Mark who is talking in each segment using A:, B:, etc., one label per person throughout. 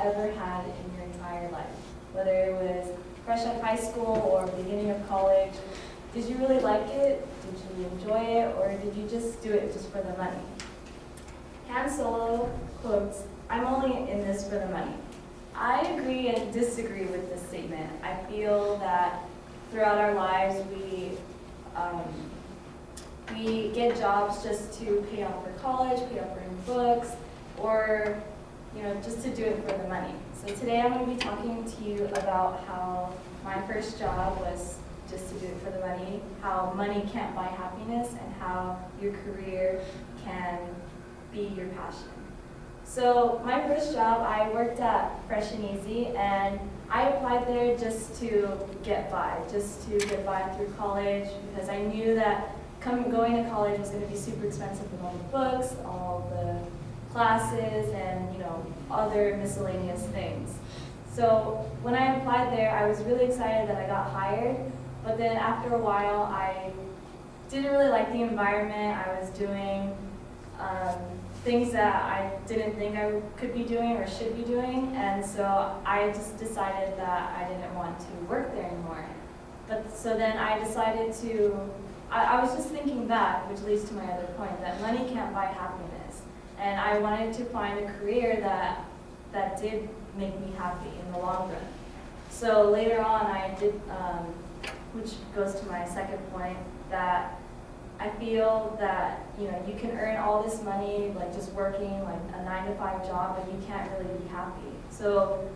A: ever had in your entire life? Whether it was fresh out of high school or beginning of college, did you really like it? Did you enjoy it? Or did you just do it just for the money? Han Solo quotes, "I'm only in this for the money." I agree and disagree with this statement. I feel that throughout our lives we get jobs just to pay off for college, pay off for new books, or just to do it for the money. So today I'm going to be talking to you about how my first job was just to do it for the money, how money can't buy happiness, and how your career can be your passion. So my first job, I worked at Fresh and Easy, and I applied there just to get by through college, because I knew that going to college was going to be super expensive with all the books, all the classes, and other miscellaneous things. So when I applied there, I was really excited that I got hired, but then after a while, I didn't really like the environment. I was doing things that I didn't think I could be doing or should be doing, and so I just decided that I didn't want to work there anymore. So then I decided I was just thinking back, which leads to my other point, that money can't buy happiness. And I wanted to find a career that did make me happy in the long run. So later on I did, which goes to my second point, that I feel that you can earn all this money like just working like a 9-to-5 job, but you can't really be happy. So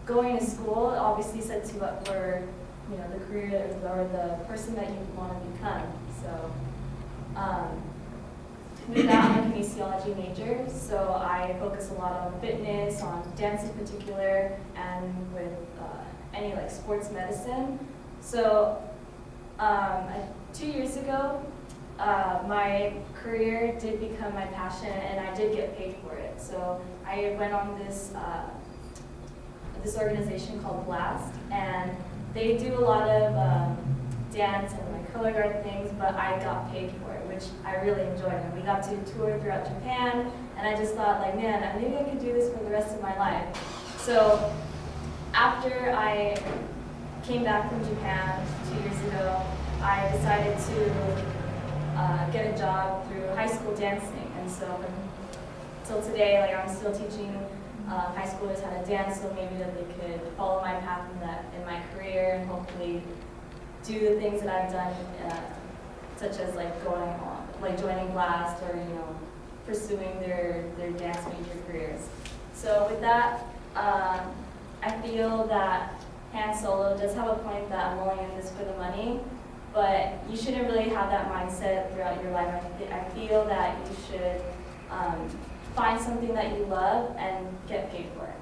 A: going to school obviously sets you up for the career or the person that you want to become. So with that, I'm a kinesiology major, so I focus a lot on fitness, on dance in particular, and with any like sports medicine. So 2 years ago, my career did become my passion, and I did get paid for it. So I went on this organization called Blast, and they do a lot of dance and like color guard things, but I got paid for it, which I really enjoyed. And we got to tour throughout Japan, and I just thought, like, man, maybe I could do this for the rest of my life. So after I came back from Japan 2 years ago, I decided to get a job through high school dancing, and so until today, like, I'm still teaching high schoolers how to dance, so maybe that they could follow my path in my career and hopefully do the things that I've done, such as like joining Blast or pursuing their dance major careers. So with that, I feel that Han Solo does have a point that I'm only in this for the money, but you shouldn't really have that mindset throughout your life. I feel that you should find something that you love and get paid for it.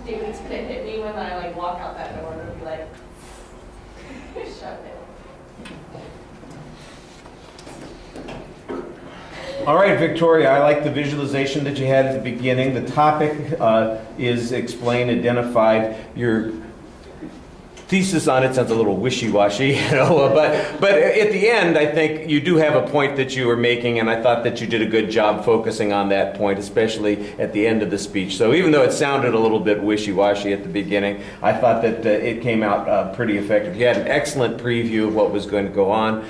B: David's gonna hit me when I like walk out that door and it'll be like, shut it.
C: All right, Victoria, I like the visualization that you had at the beginning. The topic is explained, identified. Your thesis on it sounds a little wishy-washy, but at the end, I think you do have a point that you were making, and I thought that you did a good job focusing on that point, especially at the end of the speech. So even though it sounded a little bit wishy-washy at the beginning, I thought that it came out pretty effective. You had an excellent preview of what was going to go on.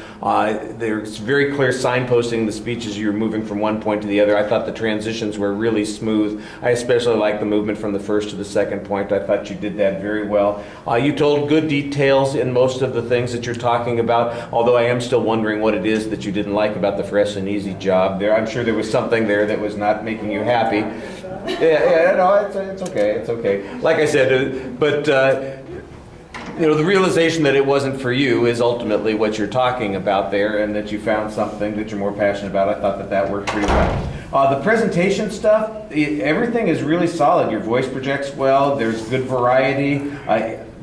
C: There's very clear signposting in the speech as you were moving from one point to the other. I thought the transitions were really smooth. I especially liked the movement from the first to the second point. I thought you did that very well. You told good details in most of the things that you're talking about, although I am still wondering what it is that you didn't like about the Fresh and Easy job there. I'm sure there was something there that was not making you happy. No, it's okay. Like I said, but the realization that it wasn't for you is ultimately what you're talking about there, and that you found something that you're more passionate about. I thought that worked pretty well. The presentation stuff, everything is really solid. Your voice projects well. There's good variety.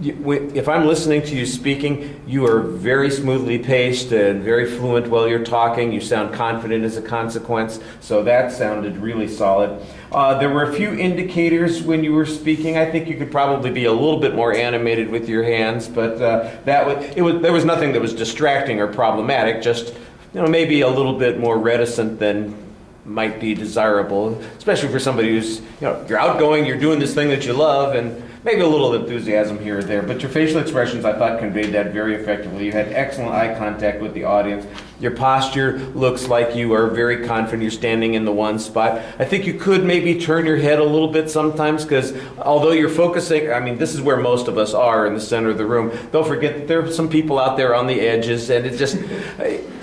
C: If I'm listening to you speaking, you are very smoothly paced and very fluent while you're talking. You sound confident as a consequence, so that sounded really solid. There were a few indicators when you were speaking. I think you could probably be a little bit more animated with your hands, but there was nothing that was distracting or problematic, just maybe a little bit more reticent than might be desirable, especially for somebody who's, you're outgoing, you're doing this thing that you love, and maybe a little enthusiasm here or there. But your facial expressions, I thought, conveyed that very effectively. You had excellent eye contact with the audience. Your posture looks like you are very confident. You're standing in the one spot. I think you could maybe turn your head a little bit sometimes, because although you're focusing, this is where most of us are, in the center of the room. Don't forget that there are some people out there on the edges, and it just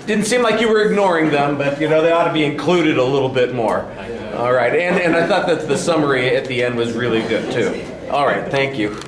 C: didn't seem like you were ignoring them, but they ought to be included a little bit more. All right, and I thought that the summary at the end was really good too. All right, thank you.